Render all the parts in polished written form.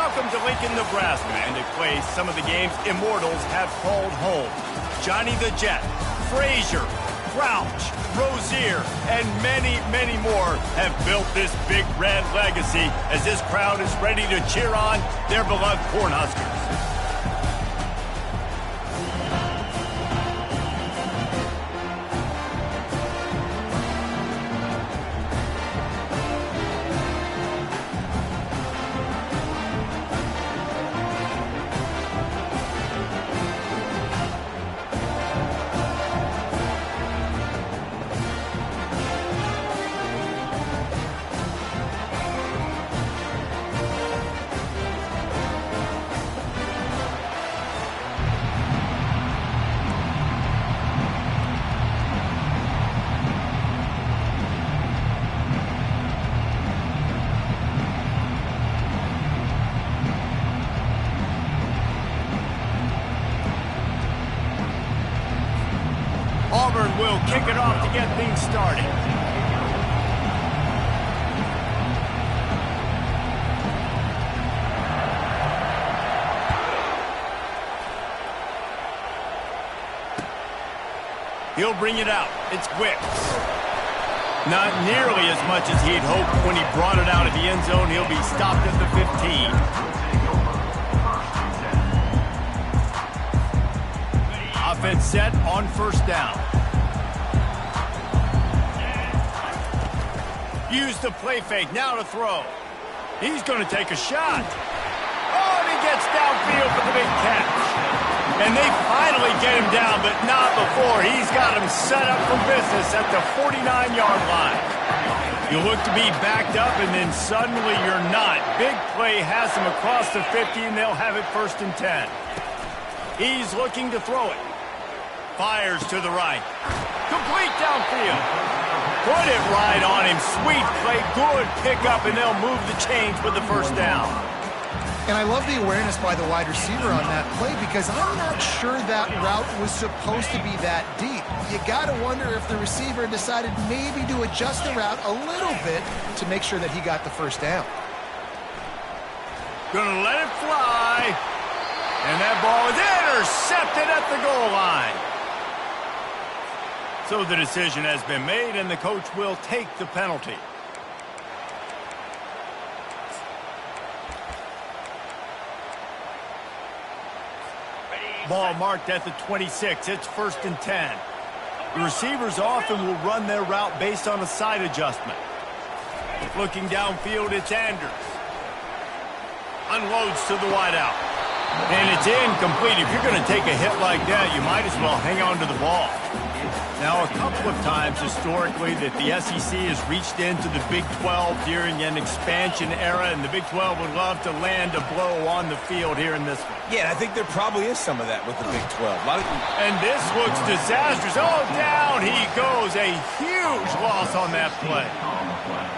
Welcome to Lincoln, Nebraska, and a place some of the game's immortals have called home. Johnny the Jet, Frazier, Crouch, Rozier, and many, many more have built this Big Red legacy as this crowd is ready to cheer on their beloved Cornhuskers. Auburn will kick it off to get things started. He'll bring it out. It's Wicks. Not nearly as much as he'd hoped when he brought it out of the end zone. He'll be stopped at the 15. Offense set on first down. Use the play fake, now to throw. He's going to take a shot. Oh, and he gets downfield for the big catch. And they finally get him down, but not before. He's got him set up for business at the 49-yard line. You look to be backed up, and then suddenly you're not. Big play has him across the 50, and they'll have it 1st and 10. He's looking to throw it. Fires to the right. Complete downfield. Put it right on him. Sweet play. Good pickup, and they'll move the chains with the 1st down. And I love the awareness by the wide receiver on that play because I'm not sure that route was supposed to be that deep. You got to wonder if the receiver decided maybe to adjust the route a little bit to make sure that he got the 1st down. Gonna let it fly. And that ball is intercepted at the goal line. So the decision has been made, and the coach will take the penalty. Ball marked at the 26. It's 1st and 10. The receivers often will run their route based on a side adjustment. Looking downfield, it's Anders. Unloads to the wideout. And it's incomplete. If you're going to take a hit like that, you might as well hang on to the ball. Now, a couple of times historically that the SEC has reached into the Big 12 during an expansion era, and the Big 12 would love to land a blow on the field here in this one. Yeah, I think there probably is some of that with the Big 12. And this looks disastrous. Oh, down he goes. A huge loss on that play.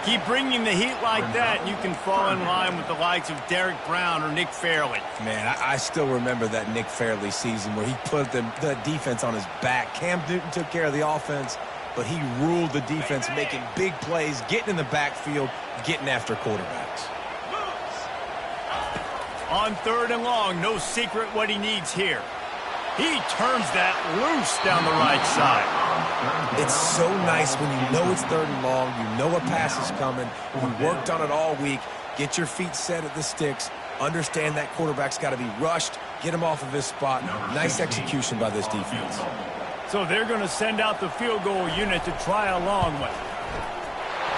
Keep bringing the heat like that, and you can fall in line with the likes of Derek Brown or Nick Fairley. Man, I still remember that Nick Fairley season where he put the defense on his back. Cam Newton took care of the offense, but he ruled the defense, making big plays, getting in the backfield, getting after quarterbacks. On 3rd and long, no secret what he needs here. He turns that loose down the right side. It's so nice when you know it's 3rd and long, you know a pass is coming, you worked on it all week, get your feet set at the sticks, understand that quarterback's got to be rushed, get him off of his spot. Nice execution by this defense. So they're going to send out the field goal unit to try a long one.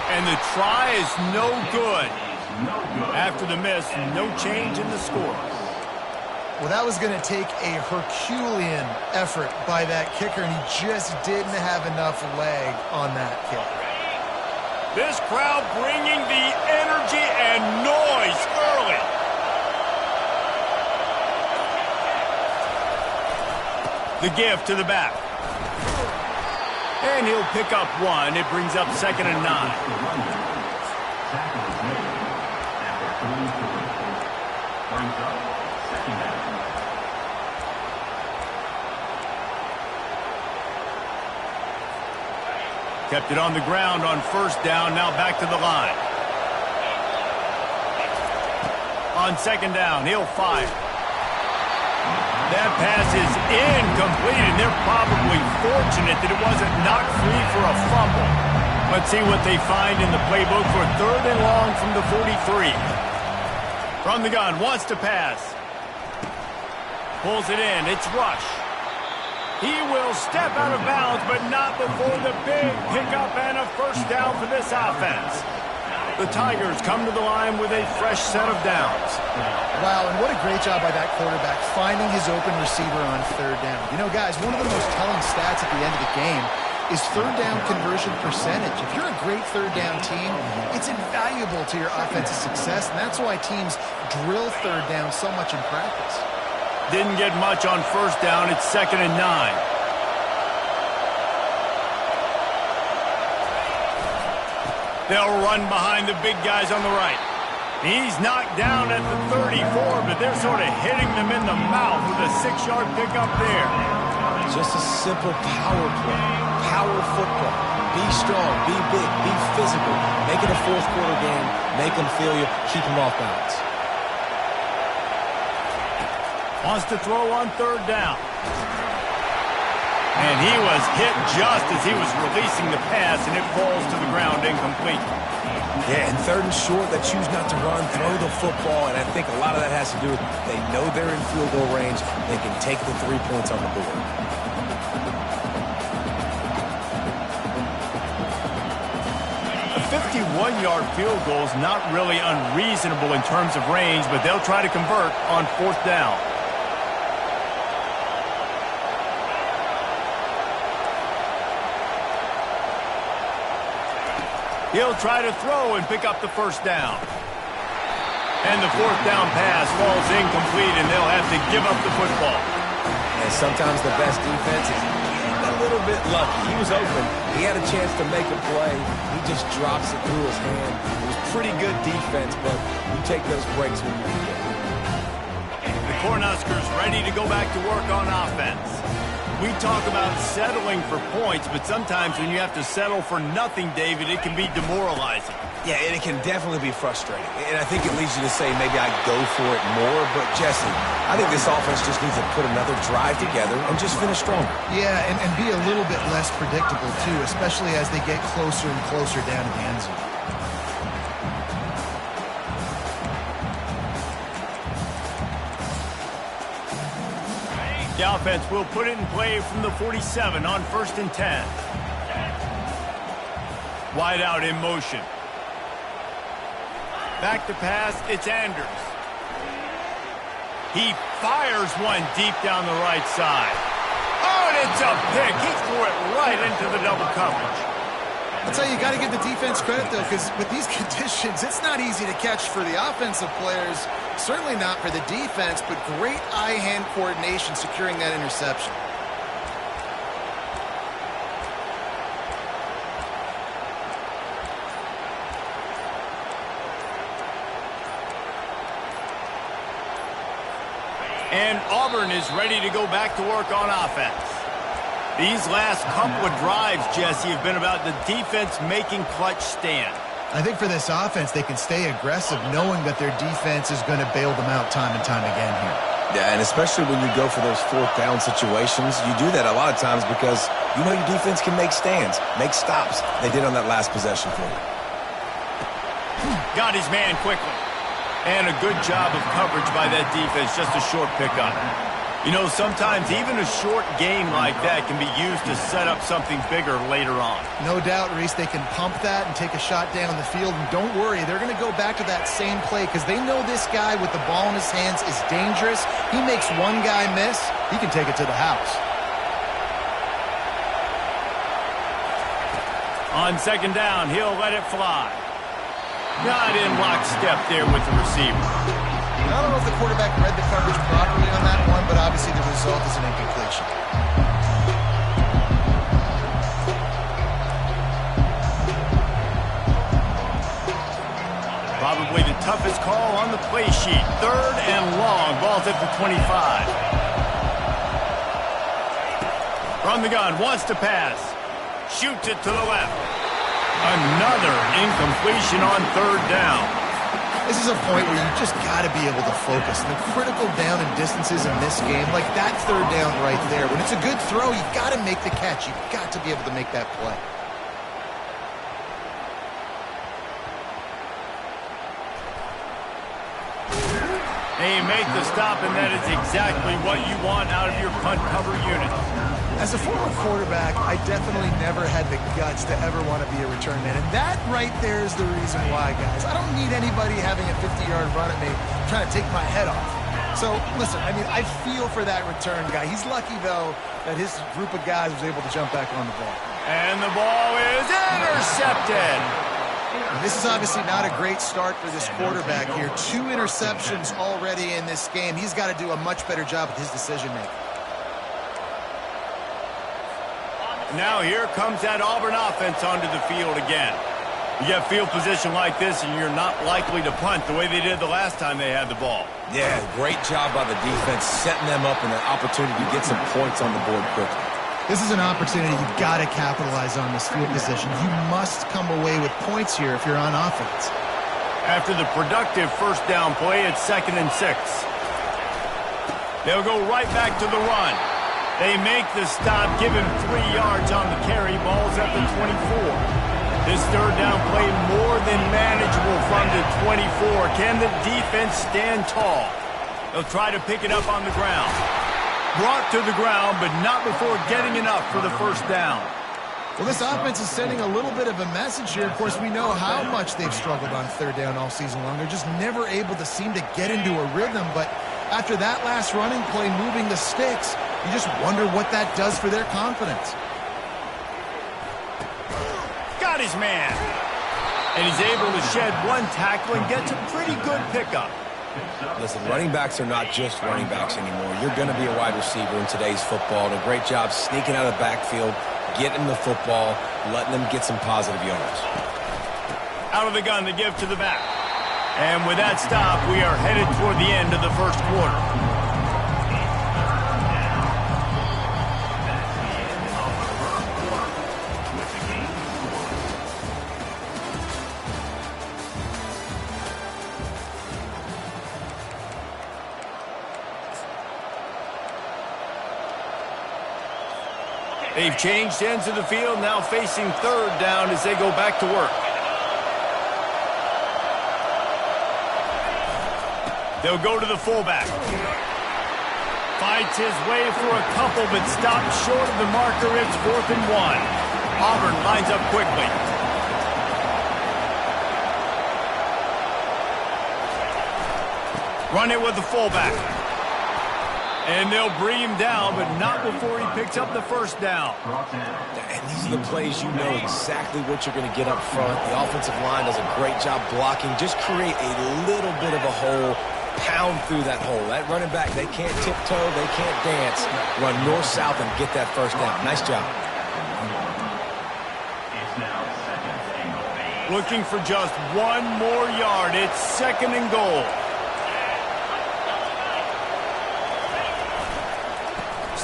And the try is no good. After the miss, no change in the score. Well, that was going to take a Herculean effort by that kicker, and he just didn't have enough leg on that kick. This crowd bringing the energy and noise early. The give to the back. And he'll pick up 1. It brings up 2nd and 9. Kept it on the ground on 1st down, now back to the line. On second down, he'll fire. That pass is incomplete, and they're probably fortunate that it wasn't knocked free for a fumble. Let's see what they find in the playbook for third and long from the 43. From the gun, wants to pass. Pulls it in. It's Rush. He will step out of bounds, but not before the big pickup and a first down for this offense. The Tigers come to the line with a fresh set of downs. Wow, and what a great job by that quarterback finding his open receiver on third down. You know, guys, one of the most telling stats at the end of the game is third down conversion percentage. If you're a great third down team, it's invaluable to your offensive success, and that's why teams drill third down so much in practice. Didn't get much on first down. It's 2nd and 9. They'll run behind the big guys on the right. He's knocked down at the 34, but they're sort of hitting them in the mouth with a 6-yard pickup there. Just a simple power play. Power football. Be strong, be big, be physical. Make it a fourth-quarter game. Make them feel you. Keep them off balance. Wants to throw on third down. And he was hit just as he was releasing the pass, and it falls to the ground incomplete. Yeah, and third and short, they choose not to run, throw the football, and I think a lot of that has to do with they know they're in field goal range. They can take the 3 points on the board. A 51-yard field goal is not really unreasonable in terms of range, but they'll try to convert on fourth down. He'll try to throw and pick up the first down. And the fourth down pass falls incomplete, and they'll have to give up the football. And sometimes the best defense is a little bit lucky. He was open. He had a chance to make a play. He just drops it through his hand. It was pretty good defense, but you take those breaks when you can get it. The Cornhuskers ready to go back to work on offense. We talk about settling for points, but sometimes when you have to settle for nothing, David, it can be demoralizing. Yeah, and it can definitely be frustrating. And I think it leads you to say maybe I go for it more. But, Jesse, I think this offense just needs to put another drive together and just finish stronger. Yeah, and be a little bit less predictable, too, especially as they get closer and closer down to the end zone. The offense will put it in play from the 47 on 1st and 10. Wide out in motion. Back to pass, it's Anders. He fires one deep down the right side. Oh, and it's a pick. He threw it right into the double coverage. I'll tell you, you got to give the defense credit, though, because with these conditions, it's not easy to catch for the offensive players. Certainly not for the defense, but great eye-hand coordination securing that interception. And Auburn is ready to go back to work on offense. These last couple of drives, Jesse, have been about the defense making clutch stand. I think for this offense, they can stay aggressive knowing that their defense is going to bail them out time and time again here. Yeah, and especially when you go for those fourth down situations, you do that a lot of times because you know your defense can make stands, make stops. They did on that last possession for you. Got his man quickly. And a good job of coverage by that defense, just a short pickup. You know, sometimes even a short game like that can be used to set up something bigger later on. No doubt, Reese, they can pump that and take a shot down the field. And don't worry, they're going to go back to that same play because they know this guy with the ball in his hands is dangerous. He makes one guy miss, he can take it to the house. On second down, he'll let it fly. Not in lockstep there with the receiver. I don't know if the quarterback read the coverage properly on that one, but obviously the result is an incompletion. Probably the toughest call on the play sheet. Third and long. Ball's at the 25. From the gun, wants to pass. Shoots it to the left. Another incompletion on third down. This is a point where you just got to be able to focus. The critical down and distances in this game, like that third down right there, when it's a good throw, you got to make the catch. You've got to be able to make that play. And you make the stop, and that is exactly what you want out of your punt cover unit. As a former quarterback, I definitely never had the guts to ever want to be a return man. And that right there is the reason why, guys. I don't need anybody having a 50-yard run at me trying to take my head off. So, listen, I mean, I feel for that return guy. He's lucky, though, that his group of guys was able to jump back on the ball. And the ball is intercepted. And this is obviously not a great start for this quarterback here. 2 interceptions already in this game. He's got to do a much better job with his decision-making. Now here comes that Auburn offense onto the field again. You get field position like this, and you're not likely to punt the way they did the last time they had the ball. Yeah, great job by the defense, setting them up in an opportunity to get some points on the board quickly. This is an opportunity you've got to capitalize on this field position. You must come away with points here if you're on offense. After the productive first down play, it's 2nd and 6. They'll go right back to the run. They make the stop, give him 3 yards on the carry. Ball's at the 24. This third down play more than manageable from the 24. Can the defense stand tall? They'll try to pick it up on the ground. Brought to the ground, but not before getting enough for the first down. Well, this offense is sending a little bit of a message here. Of course, we know how much they've struggled on third down all season long. They're just never able to seem to get into a rhythm. But after that last running play, moving the sticks, you just wonder what that does for their confidence. Got his man. And he's able to shed 1 tackle and gets a pretty good pickup. Listen, running backs are not just running backs anymore. You're going to be a wide receiver in today's football. And a great job sneaking out of the backfield, getting the football, letting them get some positive yards. Out of the gun to give to the back. And with that stop, we are headed toward the end of the first quarter. They've changed ends of the field, now facing third down as they go back to work. They'll go to the fullback. Fights his way for a couple, but stopped short of the marker. It's 4th and 1. Auburn lines up quickly. Run it with the fullback. And they'll bring him down, but not before he picks up the first down. And these are the plays you know exactly what you're going to get up front. The offensive line does a great job blocking. Just create a little bit of a hole, pound through that hole. That running back, they can't tiptoe, they can't dance. Run north-south and get that first down. Nice job. Looking for just 1 more yard. It's 2nd and goal.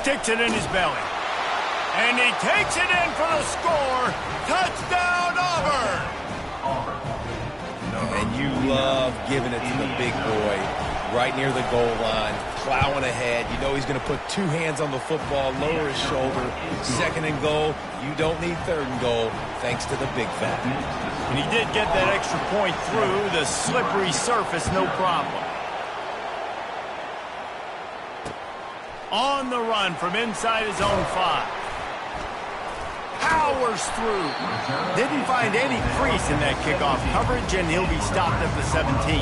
Sticks it in his belly. And he takes it in for the score. Touchdown, Auburn! And you love giving it to the big boy right near the goal line, plowing ahead. You know he's going to put 2 hands on the football, lower his shoulder. 2nd and goal. You don't need 3rd and goal, thanks to the big fat. And he did get that extra point through the slippery surface, no problem. On the run from inside his own 5. Powers through. Didn't find any crease in that kickoff coverage, and he'll be stopped at the 17.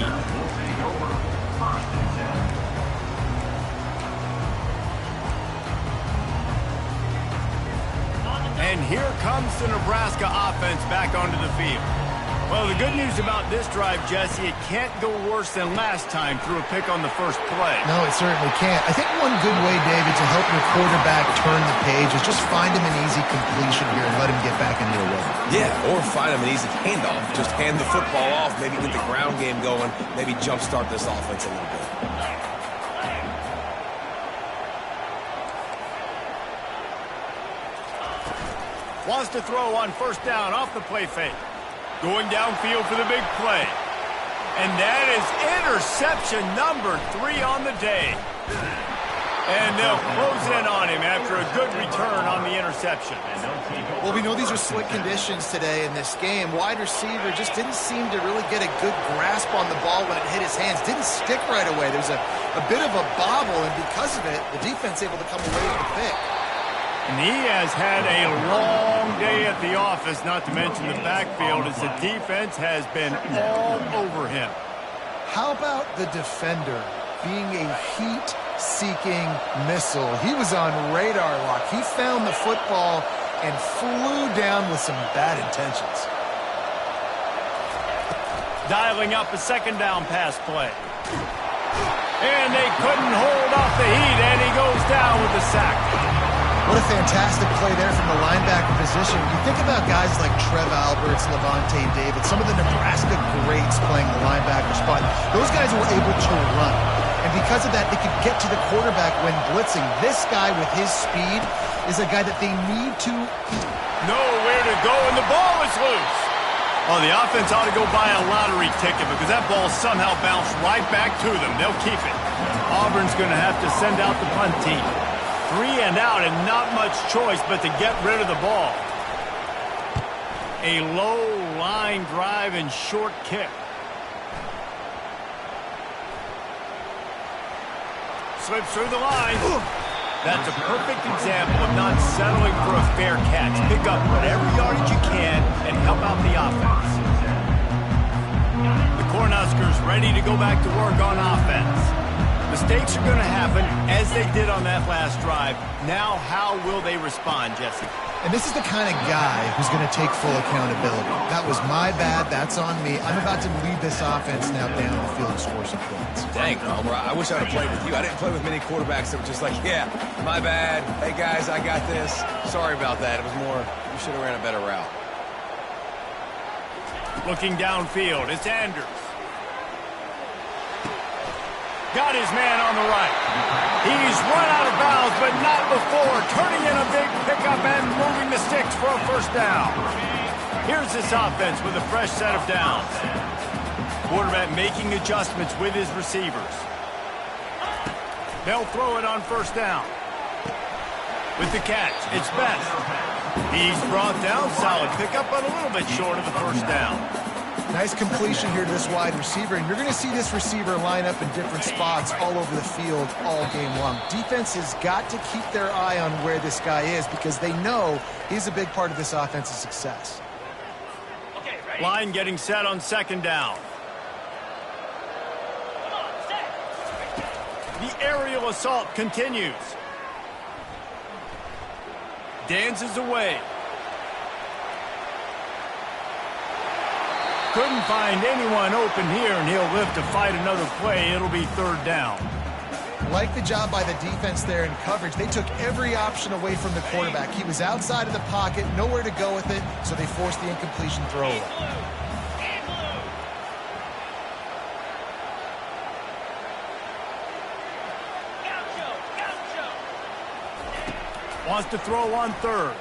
And here comes the Nebraska offense back onto the field. Well, the good news about this drive, Jesse, it can't go worse than last time through a pick on the first play. No, it certainly can't. I think one good way, David, to help your quarterback turn the page is just find him an easy completion here and let him get back into a rhythm. Yeah, or find him an easy handoff. Just hand the football off, maybe get the ground game going, maybe jumpstart this offense a little bit. Wants to throw on first down off the play fake. Going downfield for the big play. And that is interception number 3 on the day. And they'll close in on him after a good return on the interception. Well, we know these are slick conditions today in this game. Wide receiver just didn't seem to really get a good grasp on the ball when it hit his hands. Didn't stick right away. There's a bit of a bobble, and because of it, the defense able to come away with the pick. And he has had a long day at the office, not to mention the backfield, as the defense has been all over him. How about the defender being a heat-seeking missile? He was on radar lock. He found the football and flew down with some bad intentions. Dialing up a second down pass play. And they couldn't hold off the heat, and he goes down with the sack. What a fantastic play there from the linebacker position. You think about guys like Trev Alberts, Levante David, some of the Nebraska greats playing the linebacker spot. Those guys were able to run. And because of that, they could get to the quarterback when blitzing. This guy with his speed is a guy that they need to eat. Nowhere to go, and the ball is loose. Oh, the offense ought to go buy a lottery ticket because that ball somehow bounced right back to them. They'll keep it. Auburn's going to have to send out the punt team. 3 and out and not much choice but to get rid of the ball. A low line drive and short kick. Slips through the line. That's a perfect example of not settling for a fair catch. Pick up whatever yardage you can and help out the offense. The Cornhuskers ready to go back to work on offense. Mistakes are going to happen, as they did on that last drive. Now, how will they respond, Jesse? And this is the kind of guy who's going to take full accountability. That was my bad. That's on me. I'm about to lead this offense now down the field and score some points. Dang, Homer, I wish I would have played with you. I didn't play with many quarterbacks that were just like, yeah, my bad. Hey, guys, I got this. Sorry about that. It was more, you should have ran a better route. Looking downfield, it's Anders. Got his man on the right. He's run out of bounds, but not before. Turning in a big pickup and moving the sticks for a first down. Here's this offense with a fresh set of downs. Quarterback making adjustments with his receivers. They'll throw it on first down. With the catch, it's Best. He's brought down. Solid pickup, but a little bit short of the first down. Nice completion here to this wide receiver, and you're going to see this receiver line up in different spots all over the field all game long. Defense has got to keep their eye on where this guy is because they know he's a big part of this offense's success. Line getting set on second down. The aerial assault continues. Dances away. Couldn't find anyone open here, and he'll live to fight another play. It'll be third down. Like the job by the defense there in coverage. They took every option away from the quarterback. He was outside of the pocket, nowhere to go with it, so they forced the incompletion throw. Wants to throw on third.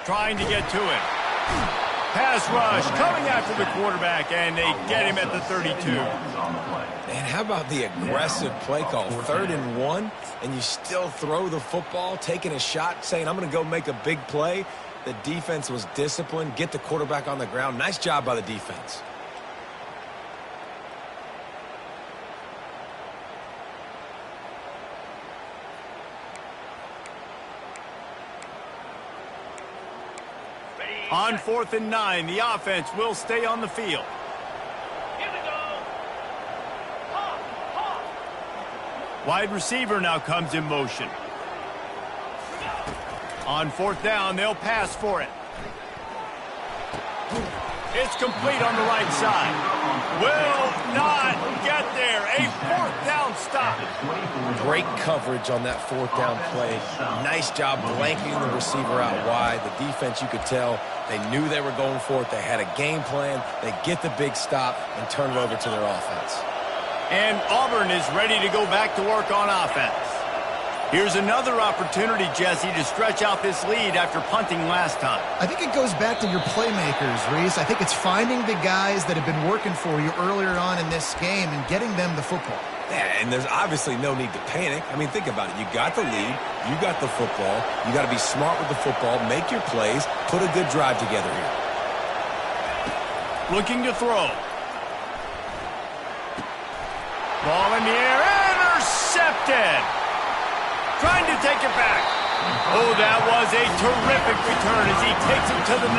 Trying to get to it. Pass rush coming after the quarterback, and they get him at the 32. And how about the aggressive play call? 3rd and 1, and you still throw the football, taking a shot, saying, I'm going to go make a big play. The defense was disciplined, get the quarterback on the ground. Nice job by the defense. On 4th and 9, the offense will stay on the field. Wide receiver now comes in motion. On 4th down, they'll pass for it. It's complete on the right side. Will not get there. A 4th down stop. Great coverage on that 4th down play. Nice job blanking the receiver out wide. The defense, you could tell, they knew they were going for it. They had a game plan. They get the big stop and turn it over to their offense. And Auburn is ready to go back to work on offense. Here's another opportunity, Jesse, to stretch out this lead after punting last time. I think it goes back to your playmakers, Reese. I think it's finding the guys that have been working for you earlier on in this game and getting them the football. Yeah, and there's obviously no need to panic. I mean, think about it. You got the lead. You got the football. You got to be smart with the football. Make your plays. Put a good drive together here. Looking to throw. Ball in the air. Intercepted. Trying to take it back. Oh, that was a terrific return as he takes it to the 9.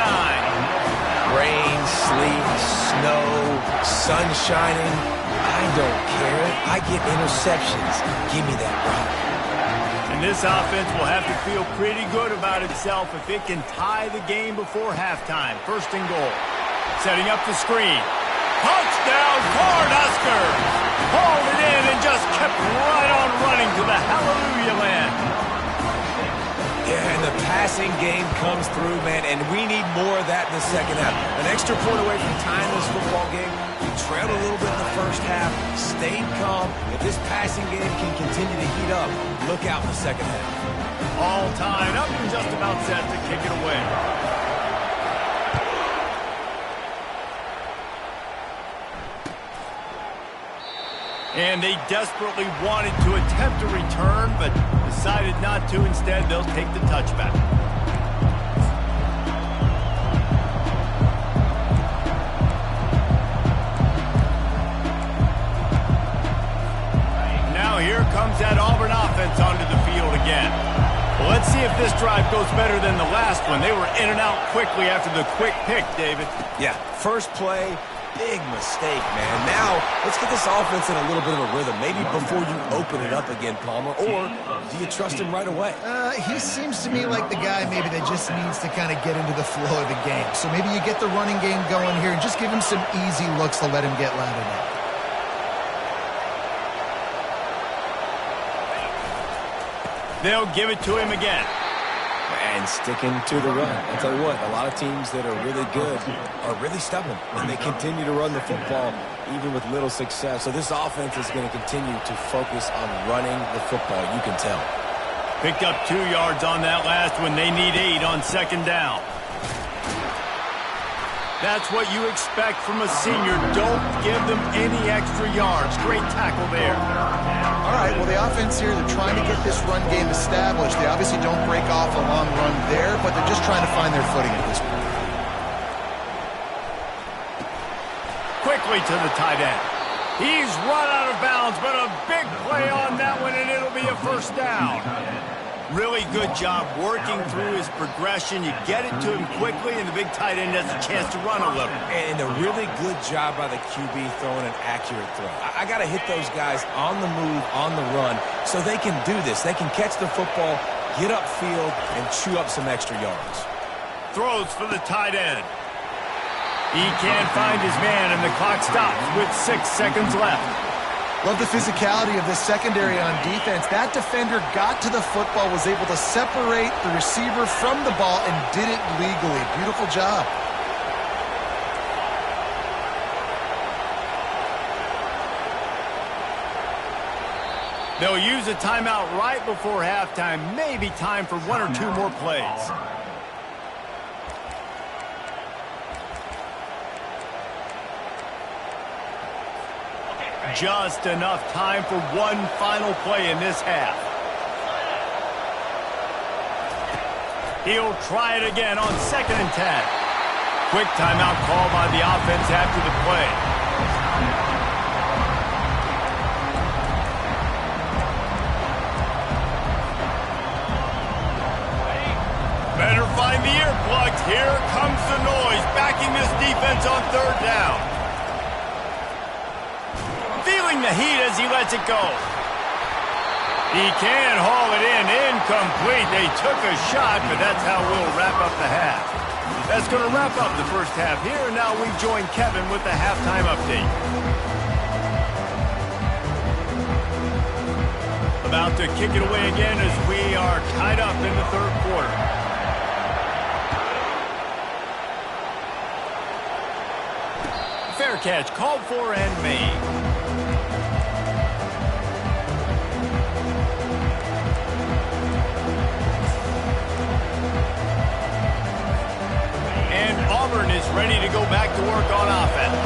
Rain, sleet, snow, sun shining. I don't care. I get interceptions. Give me that rock. And this offense will have to feel pretty good about itself if it can tie the game before halftime. First and goal. Setting up the screen. Touchdown, Cornhuskers! Hauled it in and just kept right on running to the hallelujah land. Yeah, and the passing game comes through, man, and we need more of that in the second half. An extra point away from tying this football game. We trailed a little bit in the first half, stayed calm. If this passing game can continue to heat up, look out in the second half. All tied up and just about set to kick it away. And they desperately wanted to attempt a return, but decided not to. Instead, they'll take the touchback. Now here comes that Auburn offense onto the field again. Well, let's see if this drive goes better than the last one. They were in and out quickly after the quick pick, David. Yeah, first play. Big mistake, man. Now, let's get this offense in a little bit of a rhythm. Maybe before you open it up again, Palmer, or do you trust him right away? He seems to me like the guy maybe that just needs to kind of get into the flow of the game. So maybe you get the running game going here and just give him some easy looks to let him get lathered up. They'll give it to him again. And sticking to the run. I'll tell you what, a lot of teams that are really good are really stubborn, and they continue to run the football even with little success. So this offense is going to continue to focus on running the football, you can tell. Picked up 2 yards on that last one. They need 8 on second down. That's what you expect from a senior. Don't give them any extra yards. Great tackle there. All right, well, the offense here, they're trying to get this run game established. They obviously don't break off a long run there, but they're just trying to find their footing at this point. Quickly to the tight end. He's run out of bounds, but a big play on that one, and it'll be a first down. Really good job working through his progression. You get it to him quickly, and the big tight end has a chance to run a little. And a really good job by the QB throwing an accurate throw. I got to hit those guys on the move, on the run, so they can do this. They can catch the football, get upfield, and chew up some extra yards. Throws for the tight end. He can't find his man, and the clock stops with 6 seconds left. Love the physicality of this secondary on defense. That defender got to the football, was able to separate the receiver from the ball, and did it legally. Beautiful job. They'll use a timeout right before halftime. Maybe time for 1 or 2 more plays. Just enough time for one final play in this half. He'll try it again on 2nd and 10. Quick timeout call by the offense after the play. Better find the earplugs. Here comes the noise, backing this defense on 3rd down. Feeling the heat as he lets it go. He can haul it in. Incomplete. They took a shot, but that's how we'll wrap up the half. That's going to wrap up the first half here, and now we join Kevin with the halftime update. About to kick it away again as we are tied up in the 3rd quarter. Fair catch called for and made. 2 is ready to go back to work on offense.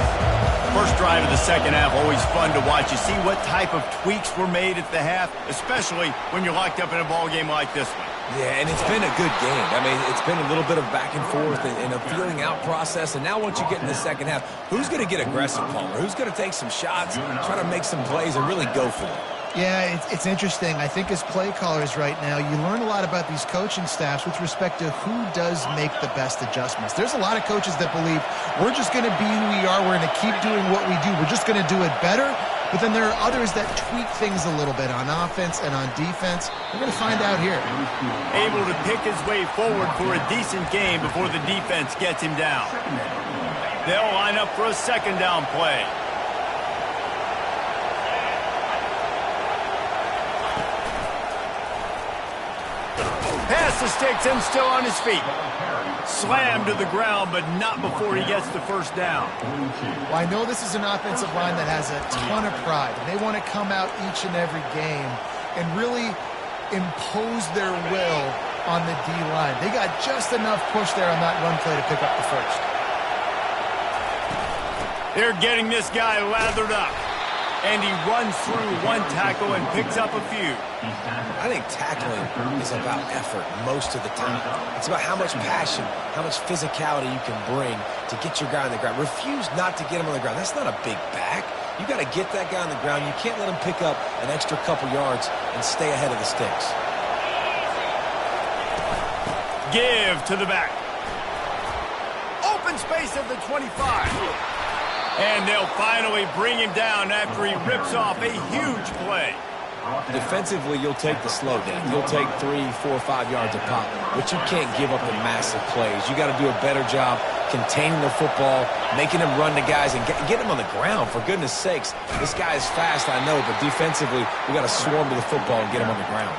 First drive of the second half, always fun to watch. You see what type of tweaks were made at the half, especially when you're locked up in a ball game like this one. Yeah, and it's been a good game. I mean, it's been a little bit of back and forth and a feeling out process. And now once you get in the second half, who's going to get aggressive, Palmer? Who's going to take some shots, try to make some plays, and really go for it? Yeah, it's interesting. I think as play callers right now, you learn a lot about these coaching staffs with respect to who does make the best adjustments. There's a lot of coaches that believe we're just going to be who we are. We're going to keep doing what we do. We're just going to do it better. But then there are others that tweak things a little bit on offense and on defense. We're going to find out here. Able to pick his way forward for a decent game before the defense gets him down. They'll line up for a second down play. Pass the sticks and still on his feet. Slammed to the ground, but not before he gets the first down. Well, I know this is an offensive line that has a ton of pride. They want to come out each and every game and really impose their will on the D-line. They got just enough push there on that run play to pick up the first. They're getting this guy lathered up. And he runs through one tackle and picks up a few. I think tackling is about effort most of the time. It's about how much passion, how much physicality you can bring to get your guy on the ground. Refuse not to get him on the ground. That's not a big back. You got to get that guy on the ground. You can't let him pick up an extra couple yards and stay ahead of the sticks. Give to the back. Open space at the 25. And they'll finally bring him down after he rips off a huge play. Defensively, you'll take the slow down. You'll take 3, 4, 5 yards a pop, but you can't give up the massive plays. You got to do a better job containing the football, making them run the guys, and get them on the ground. For goodness sakes, this guy is fast, I know, but defensively, we got to swarm to the football and get him on the ground.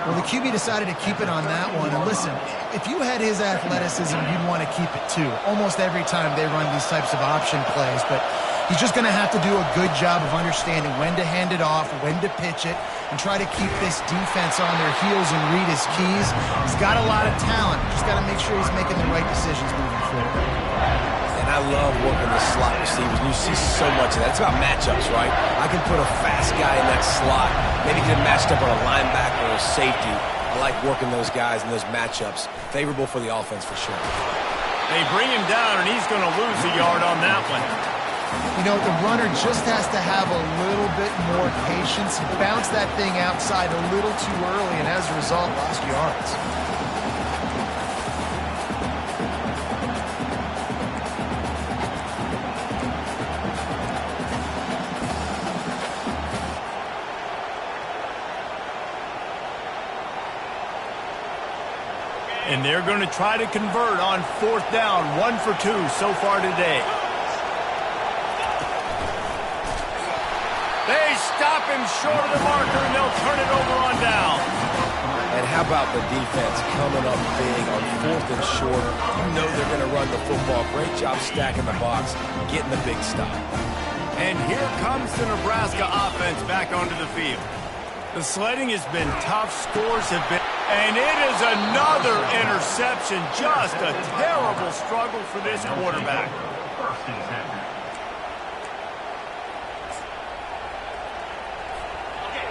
Well, the QB decided to keep it on that one. And listen, if you had his athleticism, you'd want to keep it too. Almost every time they run these types of option plays. But he's just going to have to do a good job of understanding when to hand it off, when to pitch it, and try to keep this defense on their heels and read his keys. He's got a lot of talent. Just got to make sure he's making the right decisions moving forward. And I love working the slot receivers. You see so much of that. It's about matchups, right? I can put a fast guy in that slot, maybe get him matched up on a linebacker or a safety. I like working those guys in those matchups. Favorable for the offense for sure. They bring him down, and he's going to lose a yard on that one. You know, the runner just has to have a little bit more patience. He bounced that thing outside a little too early, and as a result, lost yards. And they're going to try to convert on fourth down. 1 for 2 so far today. They stop him short of the marker, and they'll turn it over on down. And how about the defense coming up big on 4th and short? You know they're going to run the football. Great job stacking the box, getting the big stop. And here comes the Nebraska offense back onto the field. The sledding has been tough. Scores have been... And it is another interception. Just a terrible struggle for this quarterback.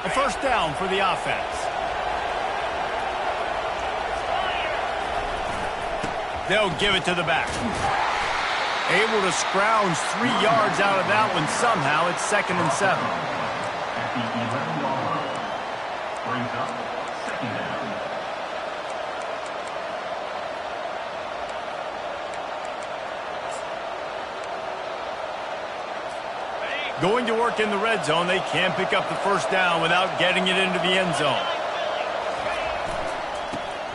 A first down for the offense. They'll give it to the back. Able to scrounge 3 yards out of that one somehow. It's 2nd and 7. At the 11-yard line. Brings up 2nd down. Going to work in the red zone. They can't pick up the first down without getting it into the end zone.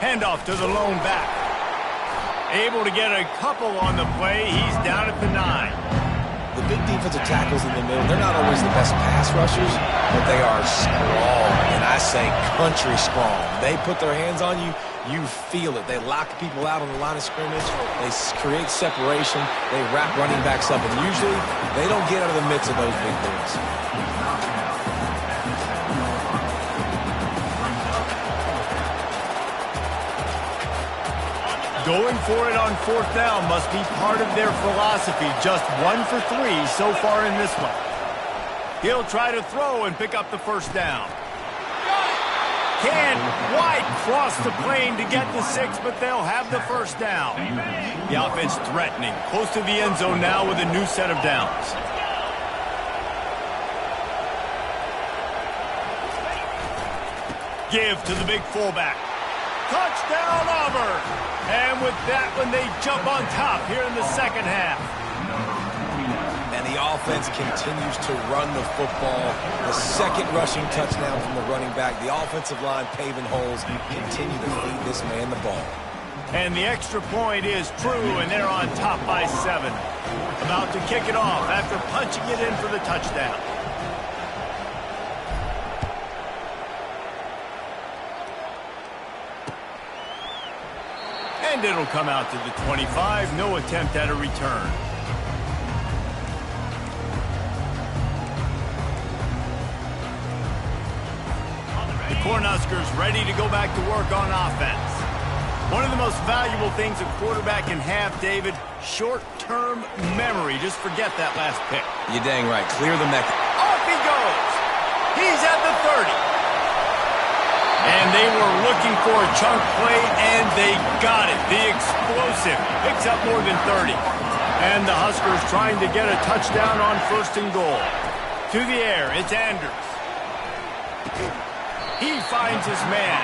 Handoff to the lone back. Able to get a couple on the play. He's down at the 9. The big defensive tackles in the middle, they're not always the best pass rushers, but they are strong, and I say country strong. They put their hands on you, you feel it. They lock people out on the line of scrimmage. They create separation. They wrap running backs up, and usually they don't get out of the midst of those big boys. Going for it on fourth down must be part of their philosophy. Just 1 for 3 so far in this one. He'll try to throw and pick up the first down. Can't quite cross the plane to get the 6, but they'll have the first down. The offense threatening, close to the end zone now with a new set of downs. Give to the big fullback. Touchdown, Auburn! And with that one, they jump on top here in the second half. And the offense continues to run the football. The second rushing touchdown from the running back. The offensive line paving holes. Continue to feed this man the ball. And the extra point is true, and they're on top by 7. About to kick it off after punching it in for the touchdown. And it'll come out to the 25. No attempt at a return. The Cornhuskers ready to go back to work on offense. One of the most valuable things a quarterback can have, David, short-term memory. Just forget that last pick. You're dang right. Clear the mech. Off he goes. He's at the 30. And they were looking for a chunk play, and they got it. The explosive picks up more than 30. And the Huskers trying to get a touchdown on first and goal. To the air, it's Anders. He finds his man.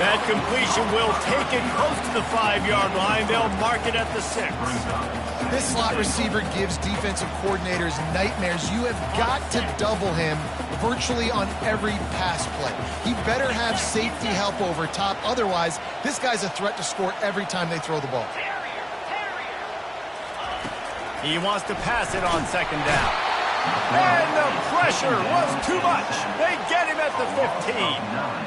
That completion will take it close to the 5-yard line. They'll mark it at the 6. This slot receiver gives defensive coordinators nightmares. You have got to double him virtually on every pass play. He better have safety help over top. Otherwise, this guy's a threat to score every time they throw the ball. He wants to pass it on second down. And the pressure was too much. They get him at the 15.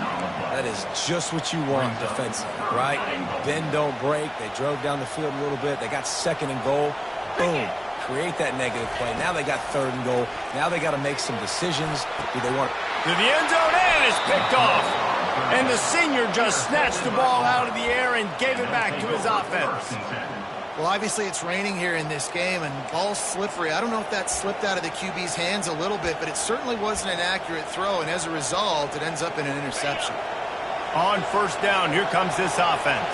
That is just what you want defensively, right? Bend, don't break. They drove down the field a little bit. They got second and goal. Boom. Create that negative play. Now they got third and goal. Now they got to make some decisions. Do they want to the end zone, and it's picked off. And the senior just snatched the ball out of the air and gave it back to his offense. Well, obviously it's raining here in this game, and ball's slippery. I don't know if that slipped out of the QB's hands a little bit, but it certainly wasn't an accurate throw, and as a result, it ends up in an interception. On first down, here comes this offense.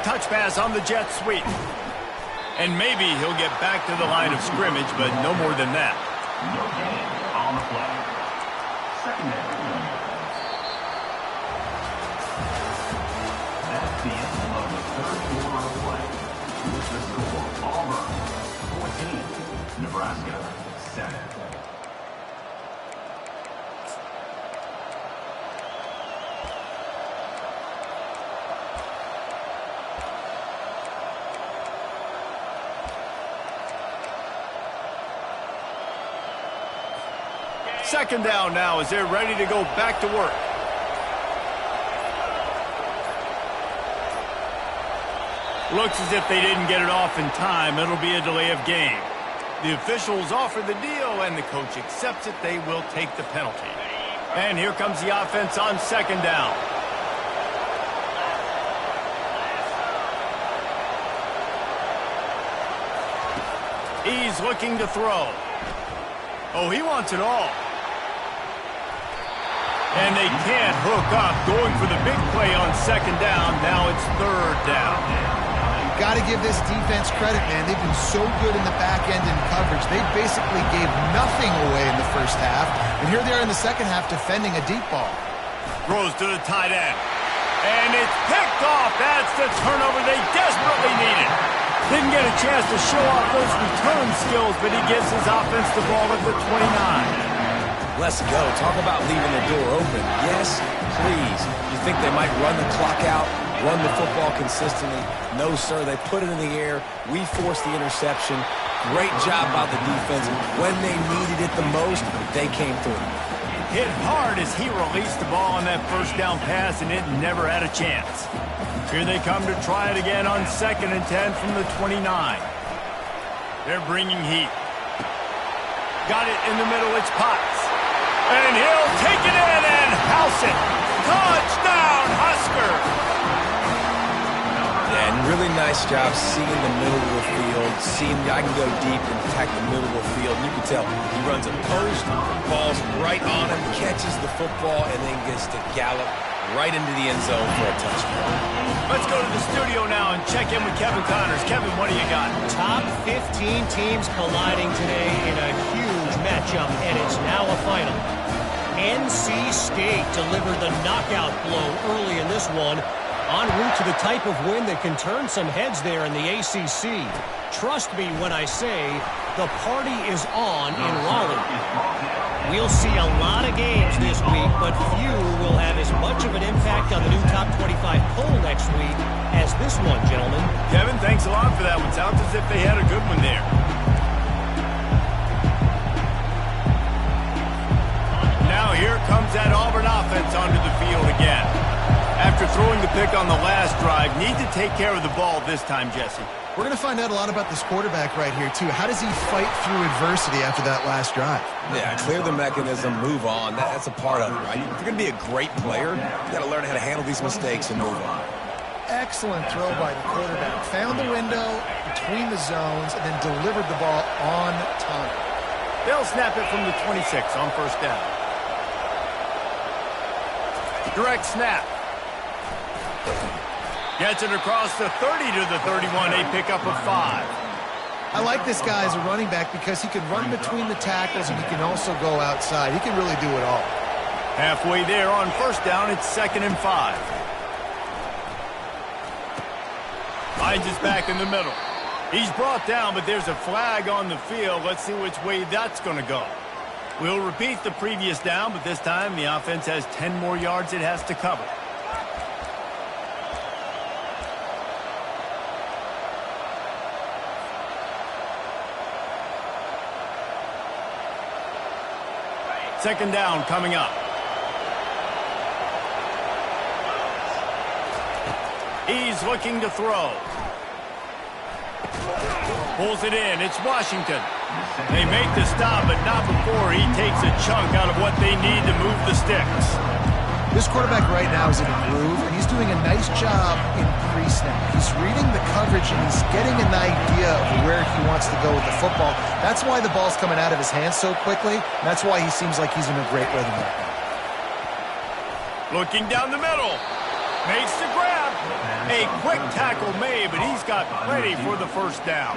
Touch pass on the jet sweep. And maybe he'll get back to the line of scrimmage, but no more than that. No gain on the play. Secondary. That's the end of the third quarter of play. With the score, Auburn 14, Nebraska 7. Second down now as they're ready to go back to work. Looks as if they didn't get it off in time. It'll be a delay of game. The officials offer the deal, and the coach accepts it. They will take the penalty. And here comes the offense on second down. He's looking to throw. Oh, he wants it all. And they can't hook up. Going for the big play on second down. Now it's third down. Got to give this defense credit, man. They've been so good in the back end in coverage. They basically gave nothing away in the first half. And here they are in the second half defending a deep ball. Throws to the tight end. And it's picked off. That's the turnover they desperately needed. Didn't get a chance to show off those return skills, but he gives his offense the ball at the 29. Let's go. Talk about leaving the door open. Yes, please. You think they might run the clock out, run the football consistently? No, sir. They put it in the air. We forced the interception. Great job by the defense. When they needed it the most, they came through. Hit hard as he released the ball on that first down pass, and it never had a chance. Here they come to try it again on 2nd and 10 from the 29. They're bringing heat. Got it in the middle. It's Potts. And he'll take it in and house it. nice job seeing the middle of the field, seeing I can go deep and attack the middle of the field. You can tell he runs a post, ball's right on him, catches the football, and then gets to gallop right into the end zone for a touchdown. Let's go to the studio now and check in with Kevin Connors. Kevin, what do you got? Top 15 teams colliding today in a huge matchup, and it's now a final. NC State delivered the knockout blow early in this one, en route to the type of win that can turn some heads there in the ACC. Trust me when I say the party is on in Raleigh. We'll see a lot of games this week, but few will have as much of an impact on the new top 25 poll next week as this one, gentlemen. Kevin, thanks a lot for that one. Sounds as if they had a good one there. Now here comes that Auburn offense onto the field again. After throwing the pick on the last drive, need to take care of the ball this time, Jesse. We're going to find out a lot about this quarterback right here, too. How does he fight through adversity after that last drive? Yeah, clear the mechanism, move on. That's a part of it, right? If you're going to be a great player, you got to learn how to handle these mistakes and move on. Excellent throw by the quarterback. Found the window between the zones and then delivered the ball on time. They'll snap it from the 26 on first down. Direct snap. Gets it across the 30 to the 31, a pickup of 5. I like this guy as a running back because he can run between the tackles and he can also go outside. He can really do it all. Halfway there on first down, it's 2nd and 5. Finds his back in the middle. He's brought down, but there's a flag on the field. Let's see which way that's going to go. We'll repeat the previous down, but this time the offense has 10 more yards it has to cover. Second down coming up. He's looking to throw. Pulls it in. It's Washington. They make the stop, but not before he takes a chunk out of what they need to move the sticks. This quarterback right now is in a groove, and he's doing a nice job in pre-snap. He's reading the coverage, and he's getting an idea of where he wants to go with the football. That's why the ball's coming out of his hands so quickly. And that's why he seems like he's in a great rhythm right now. Looking down the middle. Makes the grab. A quick tackle made, but he's got plenty for the first down.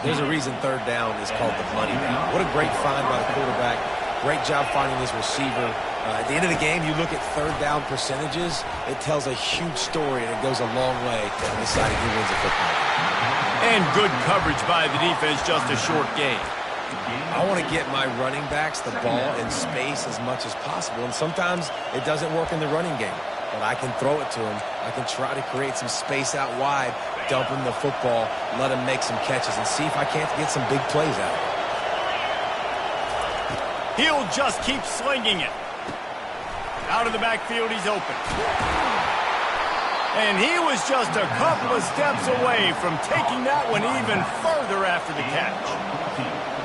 There's a reason third down is called the money down. What a great find by the quarterback. Great job finding his receiver. At the end of the game, you look at third down percentages. It tells a huge story, and it goes a long way in deciding who wins a football game. And good coverage by the defense, just a short gain. I want to get my running backs the ball in space as much as possible, and sometimes it doesn't work in the running game. But I can throw it to him. I can try to create some space out wide, dump him the football, let him make some catches, and see if I can't get some big plays out of it. He'll just keep slinging it. Out of the backfield, he's open. And he was just a couple of steps away from taking that one even further after the catch.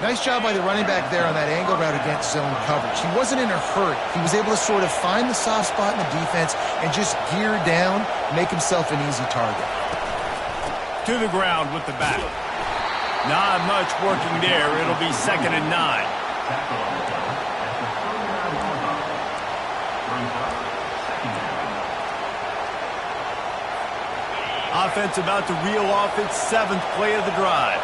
Nice job by the running back there on that angle route against zone coverage. He wasn't in a hurry. He was able to sort of find the soft spot in the defense and just gear down, make himself an easy target. To the ground with the back. Not much working there. It'll be 2nd and 9. Offense about to reel off its 7th play of the drive.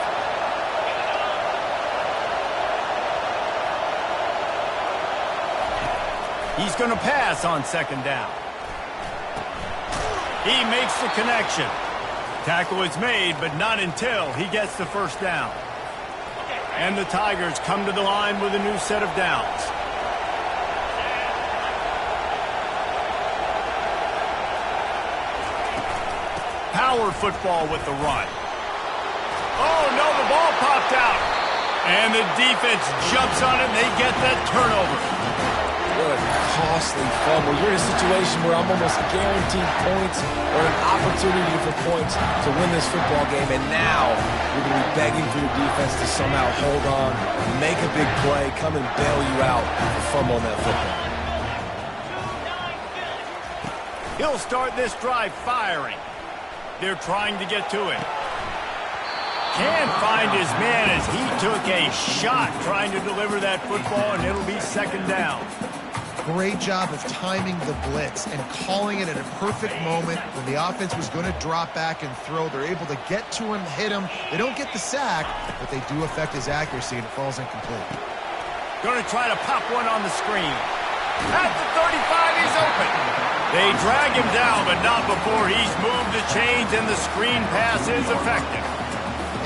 He's going to pass on 2nd down. He makes the connection. Tackle is made, but not until he gets the first down. And the Tigers come to the line with a new set of downs. Power football with the run. Oh, no, the ball popped out. And the defense jumps on it, and they get that turnover. What a costly fumble. You're in a situation where I'm almost guaranteed points or an opportunity for points to win this football game, and now you're going to be begging for your defense to somehow hold on, make a big play, come and bail you out for fumble on that football. He'll start this drive firing. They're trying to get to it. Can't find his man as he took a shot trying to deliver that football, and it'll be second down. Great job of timing the blitz and calling it at a perfect moment when the offense was going to drop back and throw. They're able to get to him, hit him. They don't get the sack, but they do affect his accuracy, and it falls incomplete. Going to try to pop one on the screen. At the 35, he's open. They drag him down, but not before he's moved the chains, and the screen pass is effective.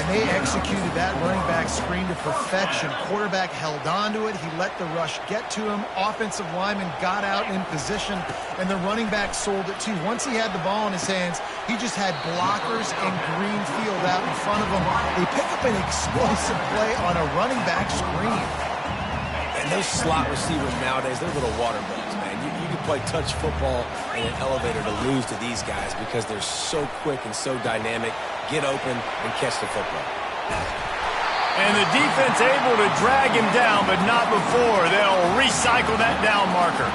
And they executed that running back screen to perfection. Quarterback held on to it. He let the rush get to him. Offensive lineman got out in position, and the running back sold it too. Once he had the ball in his hands, he just had blockers and green field out in front of him. They pick up an explosive play on a running back screen. And those slot receivers nowadays, they're little water bugs, man. You can play touch football in an elevator to lose to these guys because they're so quick and so dynamic. Get open and catch the football. And the defense able to drag him down, but not before they'll recycle that down marker.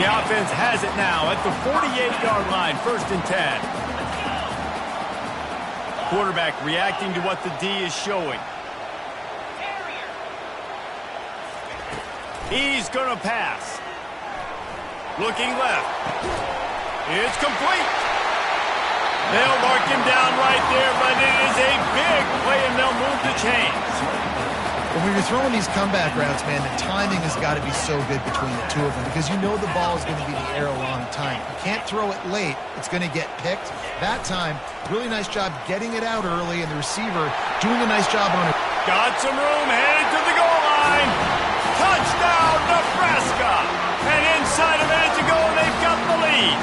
The offense has it now at the 48-yard line, 1st and 10. Quarterback reacting to what the D is showing. He's going to pass. Looking left. It's complete. They'll mark him down right there, but it is a big play, and they'll move the chains. When you're throwing these comeback routes, man, the timing has got to be so good between the two of them because you know the ball is going to be in the air a long time. You can't throw it late. It's going to get picked. That time, really nice job getting it out early, and the receiver doing a nice job on it. Got some room, headed to the goal line. Touchdown, Nebraska! And inside a minute to go, and they've got the lead.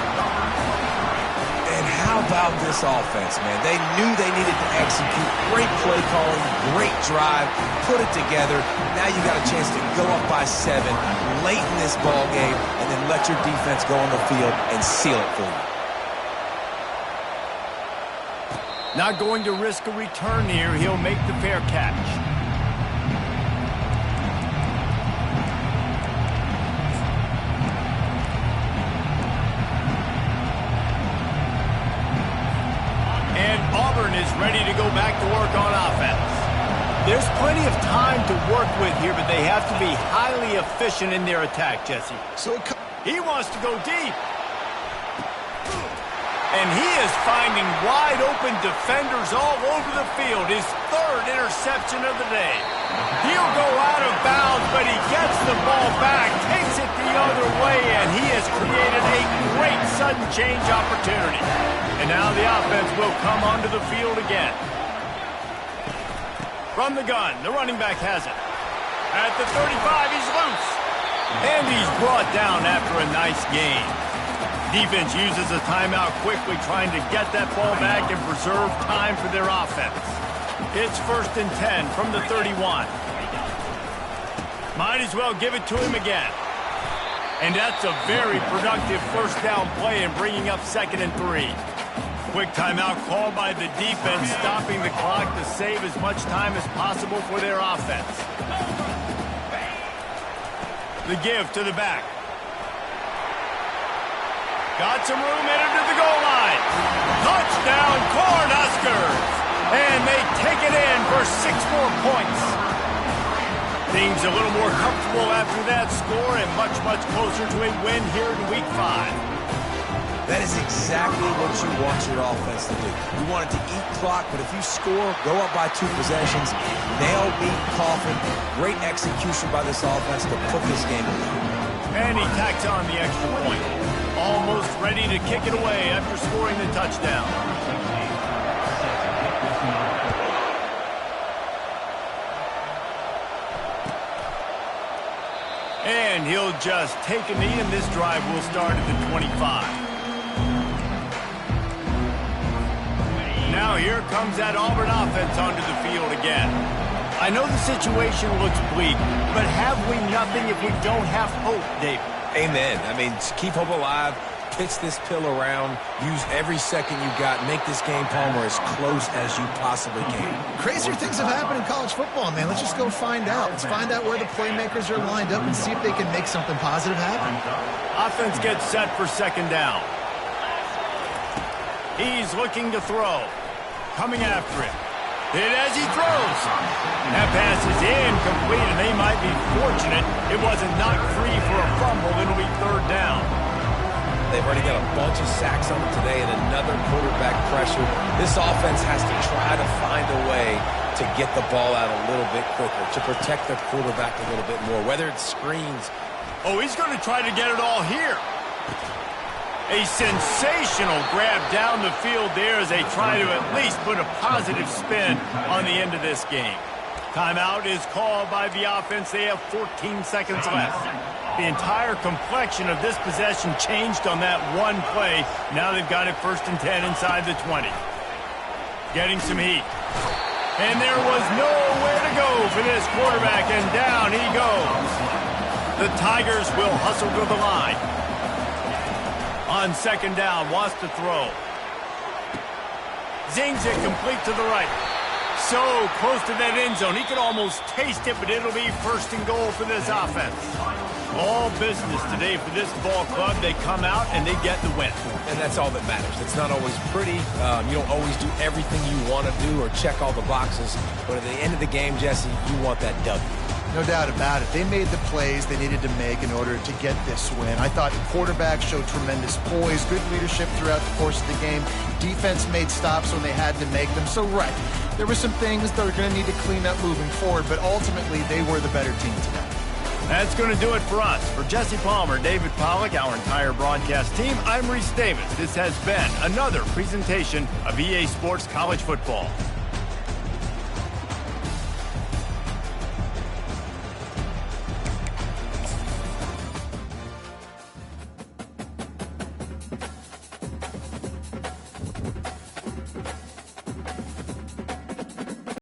And how about this offense, man? They knew they needed to execute. Great play calling, great drive, put it together. Now you got a chance to go up by 7 late in this ball game and then let your defense go on the field and seal it for you. Not going to risk a return here. He'll make the fair catch. Auburn is ready to go back to work on offense. There's plenty of time to work with here, but they have to be highly efficient in their attack, Jesse. So he wants to go deep. And he is finding wide open defenders all over the field. His 3rd interception of the day. He'll go out of bounds, but he gets the ball back, takes it the other way, and he has created a great sudden change opportunity. And now the offense will come onto the field again. From the gun, the running back has it. At the 35, he's loose. And he's brought down after a nice gain. Defense uses a timeout quickly, trying to get that ball back and preserve time for their offense. It's 1st and 10 from the 31. Might as well give it to him again. And that's a very productive 1st down play and bringing up 2nd and 3. Quick timeout called by the defense, stopping the clock to save as much time as possible for their offense. The give to the back. Got some room, headed to the goal line. Touchdown, Cornhuskers! And they take it in for 6 more points. Things a little more comfortable after that score and much, much closer to a win here in Week 5. That is exactly what you want your offense to do. You want it to eat clock, but if you score, go up by 2 possessions, nail, beat, coffin. Great execution by this offense to put this game away. And he tacks on the extra point. Almost ready to kick it away after scoring the touchdown. And he'll just take a knee, and this drive will start at the 25. Now here comes that Auburn offense onto the field again. I know the situation looks bleak, but have we nothing if we don't have hope, David? Amen. I mean, keep hope alive, pitch this pill around, use every second you got, make this game, Palmer, as close as you possibly can. Crazier things have happened in college football, man. Let's just go find out. Let's find out where the playmakers are lined up and see if they can make something positive happen. Offense gets set for 2nd down. He's looking to throw. Coming after him. Hit as he throws. That pass is incomplete, and they might be fortunate it wasn't knocked free for a fumble. It'll be third down. They've already got a bunch of sacks on it today and another quarterback pressure. This offense has to try to find a way to get the ball out a little bit quicker, to protect their quarterback a little bit more, whether it's screens. Oh, he's going to try to get it all here. A sensational grab down the field there as they try to at least put a positive spin on the end of this game. Timeout is called by the offense. They have 14 seconds left. The entire complexion of this possession changed on that one play. Now they've got it 1st and 10 inside the 20. Getting some heat. And there was nowhere to go for this quarterback, and down he goes. The Tigers will hustle to the line. On 2nd down, wants to throw. Zings it complete to the right. So close to that end zone. He could almost taste it, but it'll be 1st and goal for this offense. All business today for this ball club. They come out and they get the win. And that's all that matters. It's not always pretty. You don't always do everything you want to do or check all the boxes. But at the end of the game, Jesse, you want that W. No doubt about it. They made the plays they needed to make in order to get this win. I thought the quarterback showed tremendous poise, good leadership throughout the course of the game. Defense made stops when they had to make them. So, right, there were some things that are going to need to clean up moving forward, but ultimately they were the better team today. That's going to do it for us. For Jesse Palmer, David Pollack, our entire broadcast team, I'm Reese Davis. This has been another presentation of EA Sports College Football.